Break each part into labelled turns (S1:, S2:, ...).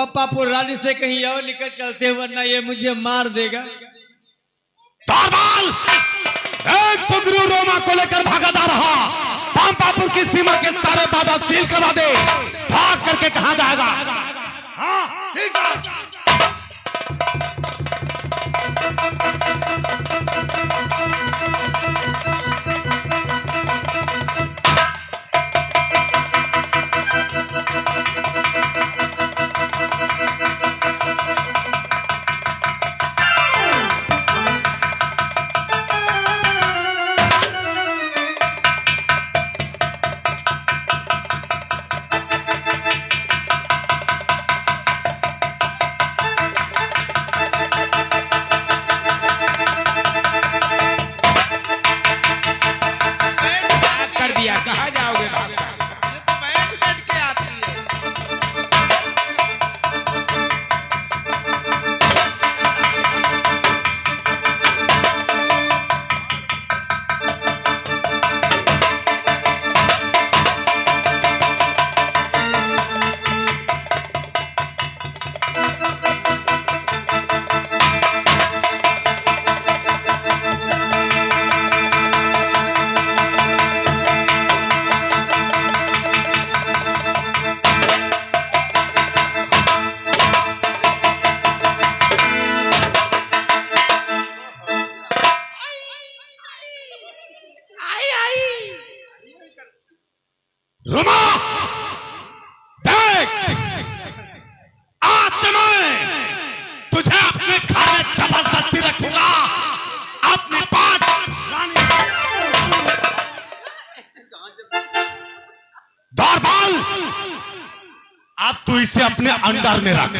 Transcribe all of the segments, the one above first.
S1: पप्पापुर रानी से कहीं और निकल चलते, वरना ये मुझे मार देगा।
S2: तारबाल एक सुग्रीव रोमा को लेकर भागा जा रहा, पंपापुर की सीमा के सारे बाधा सील करवा दे। भाग करके कहां जाएगा? हाँ, सील करा।
S1: कहाँ जाओगे?
S3: ये तो बैठ बैठ के आती है।
S2: रोमा देख, आज से मैं तुझे अपने घर में जबरदस्ती रखूंगा। अपनी बात दौरबाल, अब तू इसे अपने अंडर में रख।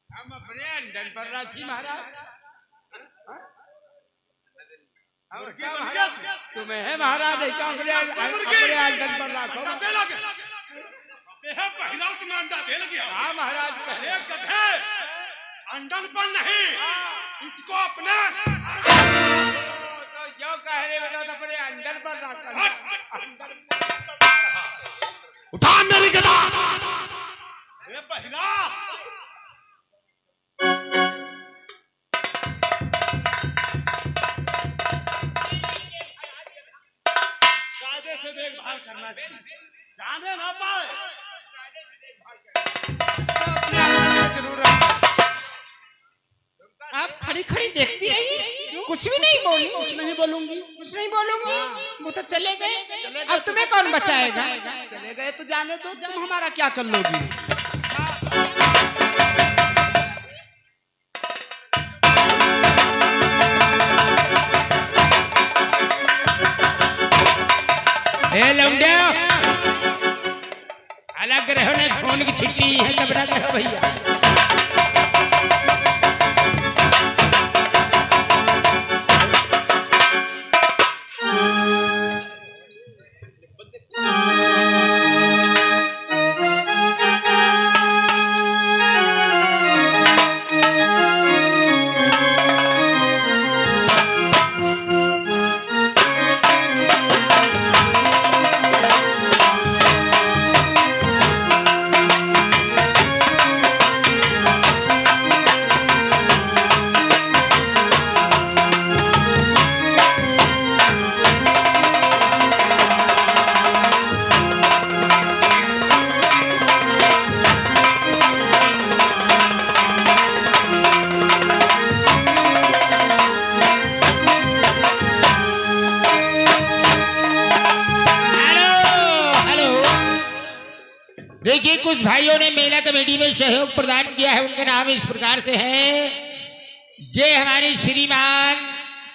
S1: हम अपने अंडर पर रखी महाराज। तुम्हें है महाराज अपने अंडर पर रखो।
S2: तुम्हें अंडा दे लगी।
S1: हाँ महाराज,
S2: पहले गधे अंडर पर नहीं, इसको अपने
S1: तो जो कह रहे हो तो अपने अंडर पर रखो।
S2: उठा मेरी गदा। पहला कायदे से देखभाल करना चाहिए, जाने ना पाए।
S4: आप खड़ी खड़ी देखती रही, कुछ भी नहीं बोली। कुछ नहीं बोलूंगी, कुछ नहीं बोलूंगी। वो तो चले गए, अब तुम्हें कौन बचाएगा? चले गए तो जाने दो, तुम हमारा क्या कर लोगी?
S1: अलग रहो ने खून की छिट्टी है, घबरा गए हो भैया। देखिए, कुछ भाइयों ने मेला कमेटी में सहयोग प्रदान किया है, उनके नाम इस प्रकार से हैं। ये हमारे श्रीमान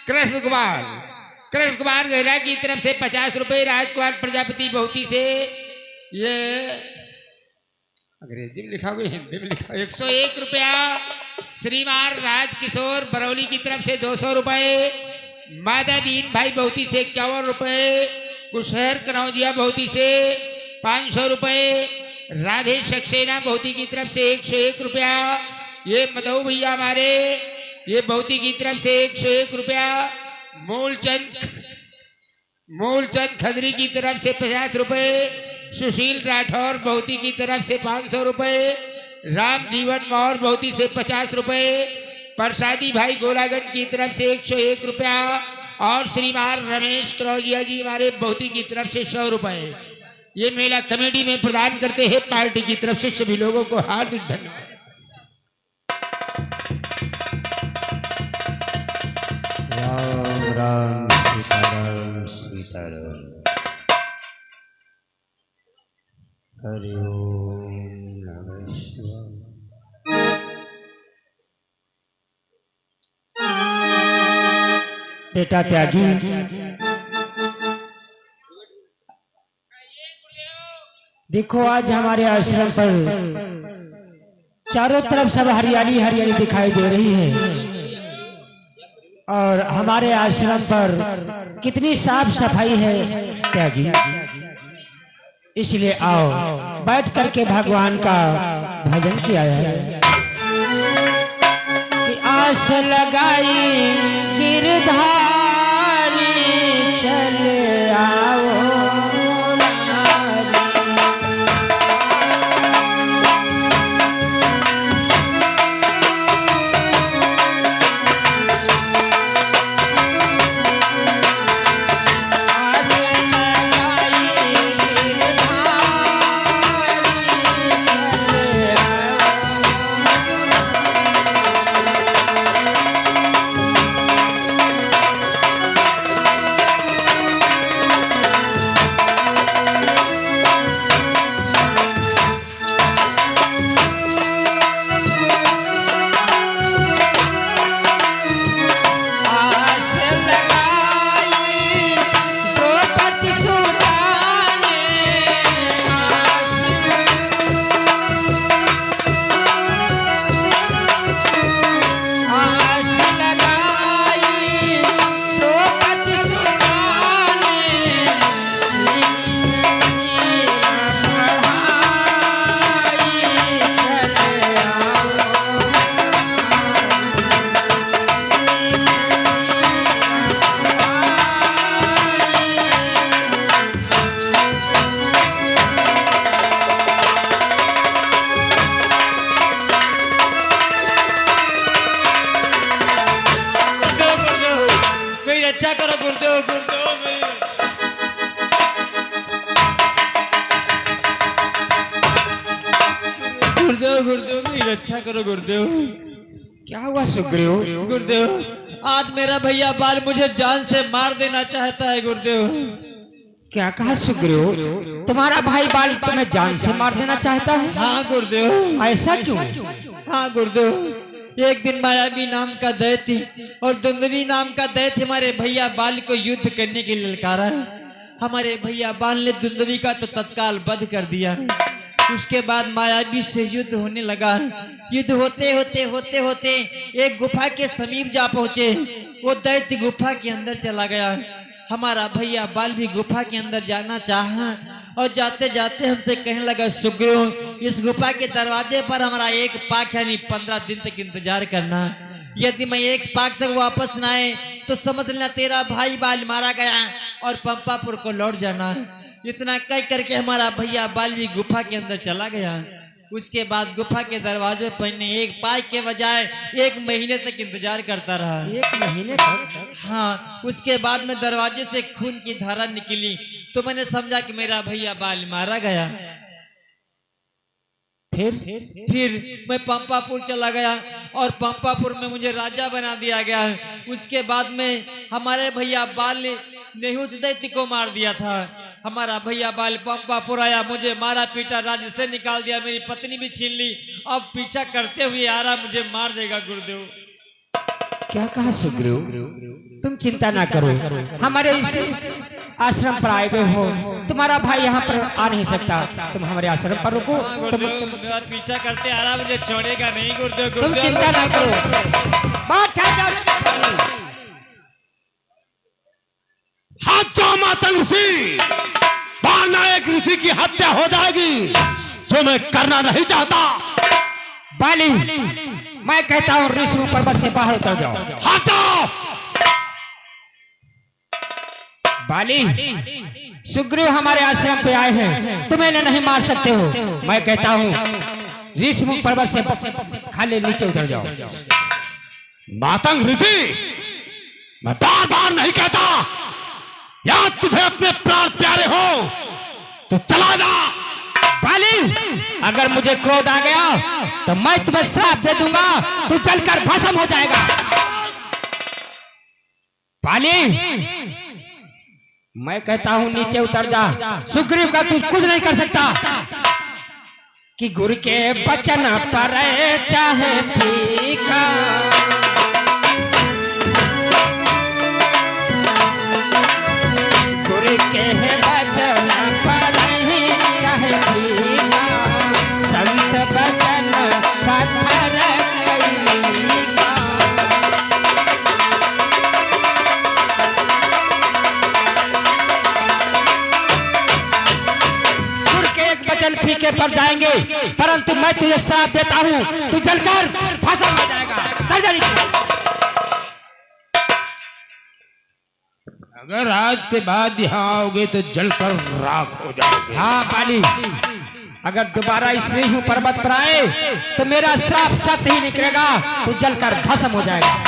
S1: कृष्ण कुमार गहरा की तरफ से 50 रुपए, राजकुमार प्रजापति बहुती से, ये अंग्रेजी में लिखा हुआ, हिंदी में लिखा, 101 रुपया। श्रीमान राजकिशोर बरौली की तरफ से 200 रुपए, मादा दीन भाई बहुती से 51 रुपए, कुशहर कनौजिया बहुती से 500 रुपए, राधे सक्सेना बहुती की तरफ से 101 रुपया। ये मधु भैया हमारे, ये बहुती की तरफ से 101 रुपया। मूलचंद खदरी की तरफ से 50 रुपए, सुशील राठौर बहुती की तरफ से 500 रुपए, राम जीवन मौर्य बहुती से 50 रुपए, प्रसादी भाई गोलागंज की तरफ से 101 रुपया और श्रीमान रमेश करौजिया जी हमारे बहुती की तरफ से 100 रुपए ये मेला कमेटी में प्रदान करते हैं। पार्टी की तरफ से सभी लोगों को हार्दिक धन्यवाद।
S2: राम राम सीताराम सीताराम। हरि ओम नमः शिवाय। बेटा त्यागी, देखो आज हमारे आश्रम पर चारों तरफ सब हरियाली हरियाली दिखाई दे रही है और हमारे आश्रम पर कितनी साफ सफाई है त्यागी। इसलिए आओ बैठ करके भगवान का भजन किया है कि आस लगाई गिरधारी चले आओ
S5: रक्षा करो गुरुदेव।
S2: क्या हुआ सुग्रीव?
S5: गुरुदेव आज मेरा भैया बाल मुझे जान से मार देना चाहता है गुरुदेव।
S2: क्या कहा सुग्रीव? तुम्हारा भाई बाल तुम्हें जान से मार देना चाहता है?
S5: हाँ गुरुदेव।
S2: ऐसा क्यों?
S5: हाँ गुरुदेव, एक दिन मायावी नाम का दैत्य और दुंदवी नाम का दैत्य हमारे भैया बाल को युद्ध करने के लिए ललकारा। हमारे भैया बाल ने दुंदवी का तो तत्काल वध कर दिया। उसके बाद मायावी से युद्ध होने लगा। युद्ध होते होते होते होते एक गुफा के समीप जा पहुंचे। वो दैत्य गुफा के अंदर चला गया। हमारा भैया बाल भी गुफा के अंदर जाना चाहा और जाते जाते हमसे कहने लगा, सुग्रीव इस गुफा के दरवाजे पर हमारा एक पाक यानी 15 दिन तक इंतजार करना। यदि मैं एक पाक तक वापस न आए तो समझ लेना तेरा भाई बाल मारा गया और पंपापुर को लौट जाना। इतना कह करके हमारा भैया बाल भी गुफा के अंदर चला गया। उसके बाद गुफा के दरवाजे पर एक पाई के बजाय 1 महीने तक इंतजार करता रहा।
S2: 1 महीने तक?
S5: हाँ। उसके बाद में दरवाजे से खून की धारा निकली तो मैंने समझा कि मेरा भैया बाल मारा गया। फिर मैं पंपापुर चला गया और पंपापुर में मुझे राजा बना दिया गया। उसके बाद में हमारे भैया बाल ने नेहुस दैत्य को मार दिया था। हमारा भैया बाल पंपापुर आया, मुझे मारा पीटा, राज्य से निकाल दिया, मेरी पत्नी भी छीन ली। अब पीछा करते हुए आ रहा, मुझे मार देगा गुरुदेव।
S2: क्या कहा सुग्रीव? तुम चिंता ना करो, हमारे इस आश्रम पर आए हुए हो, तुम्हारा भाई यहाँ पर आ नहीं सकता। तुम हमारे आश्रम पर रुको।
S5: मेरा पीछा करते आ रहा, मुझे छोड़ेगा नहीं गुरुदेव।
S2: तुम चिंता ना करो। हाथ जो मातंग ऋषि, एक ऋषि की हत्या हो जाएगी जो मैं करना नहीं चाहता। बाली, मैं कहता हूँ ऋषि पर्वत से बाहर उतर जाओ। हाथ जाओ। बाली, सुग्रीव हमारे आश्रम पे आए हैं, तुम इन्हें नहीं मार सकते हो। मैं कहता हूँ ऋषिमुख पर्वत से खाली नीचे उतर जाओ। मातंग ऋषि, मैं बार बार नहीं कहता, या तुझे अपने प्राण प्यारे हो तो चला जा। बाली, अगर मुझे क्रोध आ गया तो मैं तुम्हें श्राप दे दूंगा, तू जलकर भस्म हो जाएगा। बाली, मैं कहता हूं नीचे उतर जा। सुग्रीव का तू कुछ नहीं कर सकता कि गुरु के बचन पर चाहे फीका, गुरु के बचन पर चाहे फीका, संत बचन पत्थर कैलीका। गुरु के एक वचन फीके पर जाएंगे, परंतु मैं तुझे श्राप देता हूं, तू जलकर भस्म हो जाएगा।
S1: अगर आज के बाद यहाँ आओगे तो जलकर राख हो जाओगे।
S2: हाँ बाली, अगर दोबारा इस ऋषि पर्वत पर आए तो मेरा श्राप सत्य ही निकलेगा, तू जलकर भस्म हो जाएगा।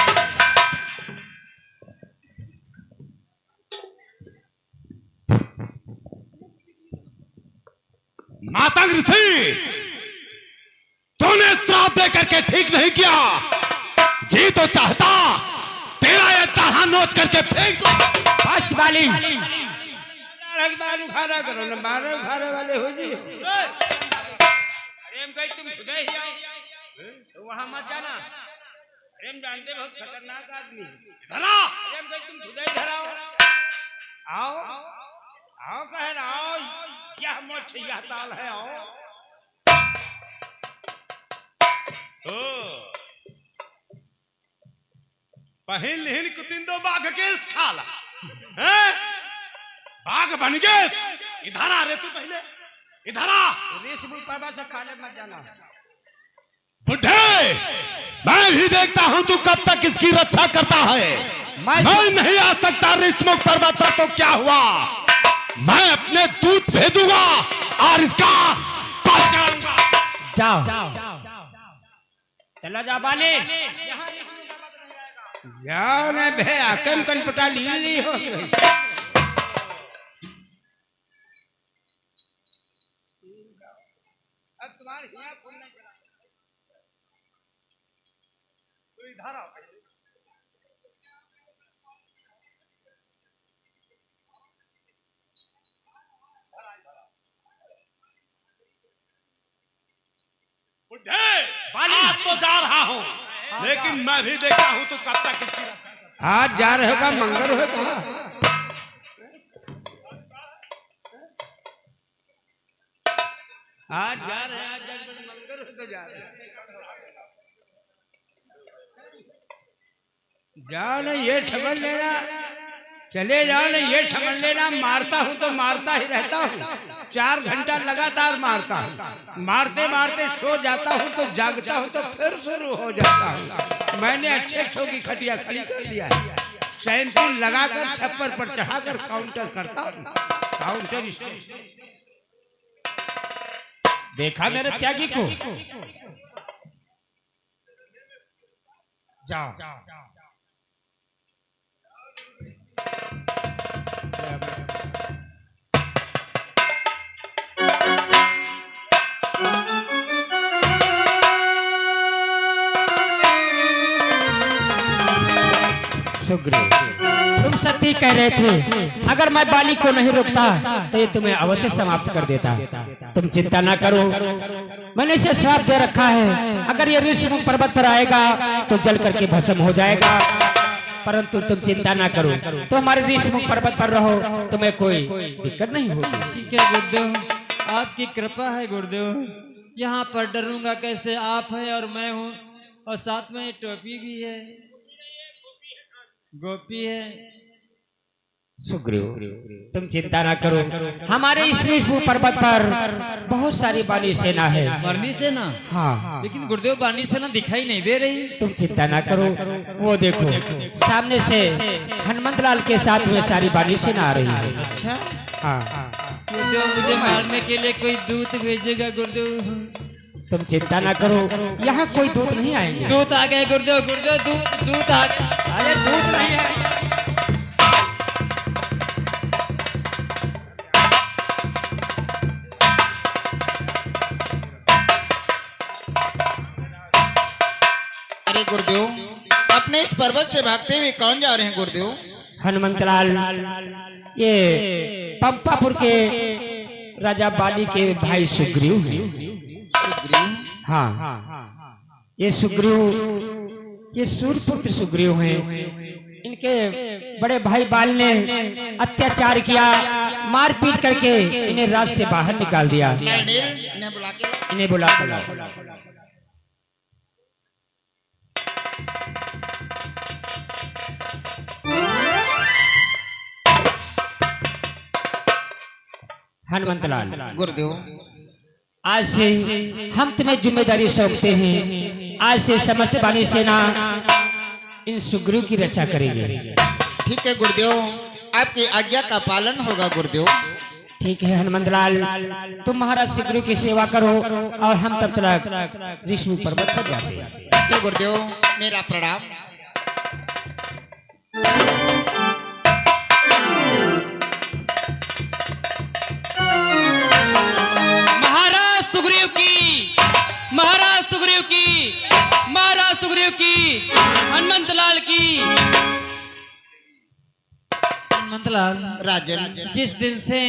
S2: मातंग ऋषि, तूने श्राप दे करके ठीक नहीं किया। जी तो चाहता तेरा ये दाढ़ा नोच करके फेंक दो। बस बाली,
S4: बार उखाड़ा करो ना, बारह उखाड़े वाले हो जी।
S2: अरे भाई तुम खुद ही आओ, तो वहां मत जाना।
S4: अरे हम जानते बहुत खतरनाक आदमी है।
S2: इधर आओ।
S4: अरे भाई तुम खुद ही इधर आओ, आओ आओ, कह रहा आओ, यह मोक्ष यह ताल है, आओ।
S2: पहिल हिल कुतिंदो बाघ के खाला, बाघ बन गए। इधर आ रे तू, पहले इधर आ।
S4: ऋषिमुख पर्वत से खाले मत जाना।
S2: बुढ़े, मैं भी देखता हूं तू कब तक इसकी रक्षा करता है। मैं नहीं आ सकता ऋषिमुख पर्वत पर, तो क्या हुआ, मैं अपने दूत भेजूंगा और इसका पास करूंगा। जाओ चला जा बाली।
S4: जाओ ना भैया, कम कनपटा ली हो गई। अब तुम्हारे यहाँ फोन नहीं चला, तू इधर आओ।
S2: आज तो जा रहा हूँ, लेकिन मैं भी देखता हूँ तो कब तक इसकी रक्षा।
S4: आज जा रहे होगा, मंगल हो कहा। आज जा रहे हैं, आज मंगल हो तो जा रहे हैं। जाओ ना, ये समझ लेना, चले जाओ ना, ये समझ लेना, मारता हूं तो मारता ही रहता हूं। 4 घंटा लगातार मारता हूं, मारते मारते सो जाता हूं तो जागता हूं तो फिर शुरू हो जाता हूं। मैंने अच्छे अच्छों की खटिया खड़ी कर दिया है, सैंपल लगाकर छप्पर पर चढ़ाकर काउंटर करता हूं। काउंटर
S2: देखा मेरे त्यागी को। जाओ सुग्रीव, तुम सत्य कह रहे थे। अगर मैं बाली को नहीं रोकता तो ये तुम्हें अवश्य समाप्त कर देता। तुम चिंता ना करो, मैंने इसे श्राप दे रखा है। अगर ये ऋषिमुख पर्वत पर आएगा तो जल करके भस्म हो जाएगा। परंतु तुम चिंता ना करो, तो हमारे ऋषिमुख पर्वत पर रहो, तुम्हें कोई दिक्कत नहीं होगी।
S5: ठीक है गुरुदेव, आपकी कृपा है गुरुदेव। यहाँ पर डरूंगा कैसे, आप है और मैं हूँ, और साथ में टोपी भी है, गोपी है।
S2: सुग्रीव, तुम चिंता ना करो, हमारे इस ऋषिमुख पर्वत पर बहुत सारी बाली सेना है।
S5: बानी सेना?
S2: हाँ,
S5: लेकिन गुरुदेव बानी सेना दिखाई नहीं दे रही।
S2: तुम चिंता ना करो, वो देखो सामने से हनुमंत लाल के साथ में सारी बाली सेना आ रही है।
S5: अच्छा,
S2: हाँ,
S5: गुरुदेव मुझे मारने के लिए कोई दूत भेजेगा गुरुदेव?
S2: तुम चिंता ना करो, यहाँ कोई दूत नहीं आएंगे।
S5: दूत आ गए गुरुदेव, गुरुदेव दूत आ गए।
S4: अरे दूध नहीं है।
S3: अरे गुरुदेव, अपने इस पर्वत से भागते हुए कौन जा रहे हैं गुरुदेव?
S2: हनुमंतलाल, ये पंपापुर के राजा बाली के भाई सुग्रीव हैं।
S3: सुग्रीव?
S2: हाँ, ये सुग्रीव, ये सूर्यपुत्र सुग्रीव हैं। इनके बड़े भाई बाल ने अत्याचार किया, मारपीट करके इन्हें राज से बाहर निकाल दिया।
S3: नरनेल, इन्हें बुला के लाओ।
S2: इन्हें बुला। हनुमंतलाल,
S3: गुरुदेव,
S2: आज से हम तुम्हें जिम्मेदारी सौंपते हैं। आज से समस्त बानी सेना इन सुग्रीव की रक्षा करेंगे।
S3: ठीक है गुरुदेव, आपकी आज्ञा का पालन होगा गुरुदेव।
S2: ठीक है हनुमंतलाल, तुम महाराज सुग्रीव की सेवा करो और हम तब तक ऋषि पर्वत पर जाते हैं।
S3: ठीक है गुरुदेव, मेरा प्रणाम।
S5: महाराज सुग्रीव की, महाराज सुग्रीव की, महाराज सुग्रीव की, हनुमंतलाल की। हनुमंतलाल,
S3: राजन,
S5: जिस दिन से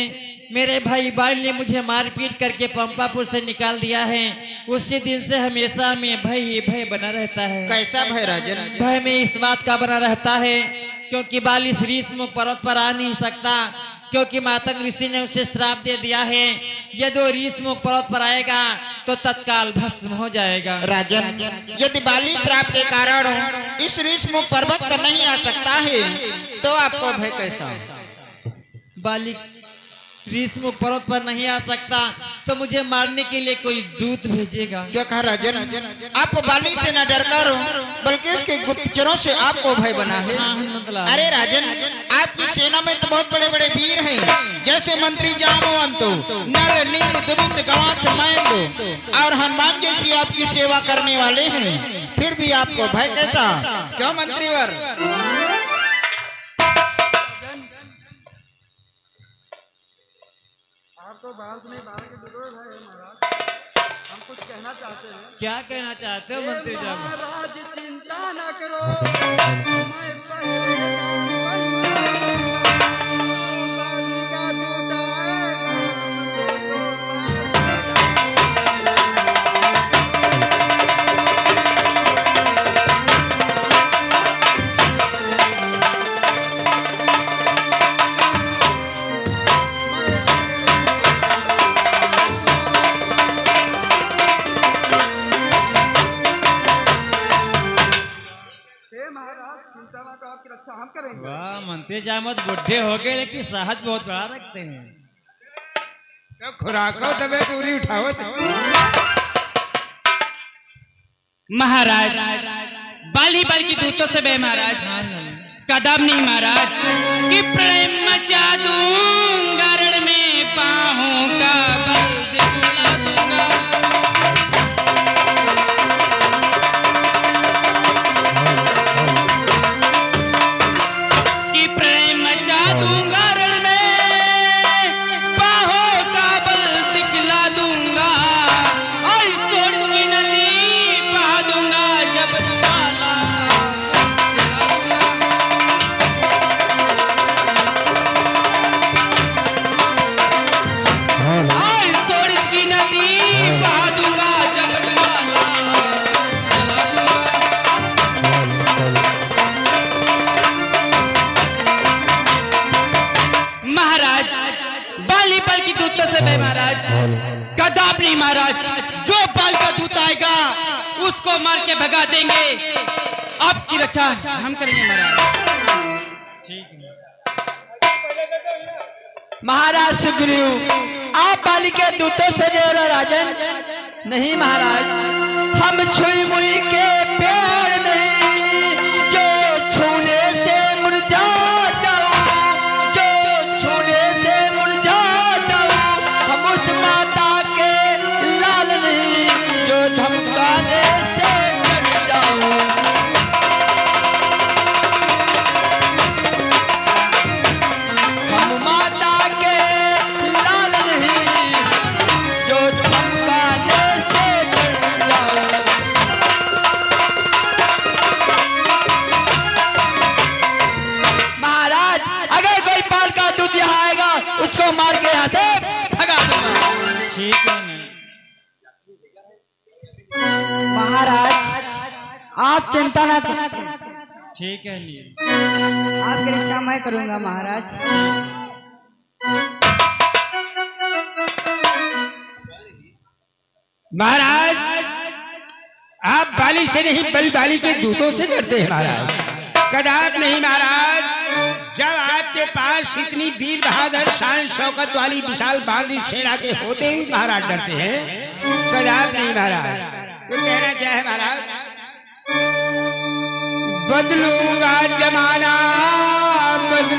S5: मेरे भाई बाल ने मुझे मारपीट करके पंपापुर से निकाल दिया है, उसी दिन से हमेशा में भय ही भय बना रहता है।
S3: कैसा भय राजन?
S5: भय में इस बात का बना रहता है क्योंकि बाली ऋषिमुख पर्वत पर आ नहीं सकता, क्योंकि मातंग ऋषि ने उसे श्राप दे दिया है। यदि वो ऋषिमुख पर्वत पर आएगा तो तत्काल भस्म हो जाएगा।
S3: राजन, यदि बाली श्राप के कारण इस ऋषिमुख पर्वत पर नहीं आ सकता है तो आपको भय कैसा?
S5: बाली ऋषिमुख पर्वत पर नहीं आ सकता तो मुझे मारने के लिए कोई दूत भेजेगा।
S3: क्या कहा राजन? आप बाली से न डरकर बल्कि उसके गुप्तचरों से आपको भय बना है।
S5: हाँ, हनुमंतलाल।
S3: अरे राजन, आपकी सेना में तो बहुत बड़े बड़े वीर हैं, जैसे मंत्री जामवंत, नर नील दुबित गवाच मैंद और हनुमान जैसी आपकी सेवा करने वाले हैं, फिर भी आपको भय कैसा? क्यों मंत्रीवर?
S4: आपको बाहर से नहीं, बाहर के विरोध है महाराज। हम कुछ कहना चाहते हैं।
S5: क्या कहना चाहते हो मंत्री साहब?
S4: महाराज चिंता न करो, मैं पहले बाली का दूत आपकी रक्षा हम करेंगे।
S5: वाह मंत्री जामत बुढ़े हो गए लेकिन साहस बहुत बड़ा रखते हैं।
S4: तो खुराको दबे पूरी उठाओ।
S6: महाराज, बाली बल की दूतों से बे महाराज, कदम नहीं महाराज कि प्रेम मचा दूंगा, रण में पाहों का बल दिखला दूंगा। कि प्रेम मचा दूंगा, रण में पाहों का बल दिखला दूंगा। और सोन की नदी बहा दूंगा जब ताला और सोन की नदी बहा दूंगा जब ताला जला दूंगा। महाराज, बाली बल की दूतों से मैं महाराज कदाप नहीं महाराज, जो बल का दूत आएगा उसको मार के भगा देंगे। आपकी रक्षा हम करेंगे महाराज।
S5: महाराज सुग्रीव, आप बाली के दूतों से डरो राजन। नहीं महाराज, हम छुई मुई के प्यार नहीं, जो छूने से मुरझा जाऊं, जो छूने से मुरझा जाऊं। हम उस माता के लाल नहीं, जो
S7: महाराज आप चिंता न करें,
S4: ठीक है लिए
S7: आपकी रक्षा मैं करूंगा महाराज।
S4: महाराज आप बाली से नहीं बल बाली के दूतों से डरते हैं महाराज, कदाप नहीं महाराज। जब आपके पास इतनी वीर बहादुर शान शौकत वाली विशाल बाली सेना के होते ही महाराज डरते हैं, कदाप नहीं महाराज। तो कहना क्या है महाराज, बदलूंगा जमाना बदलू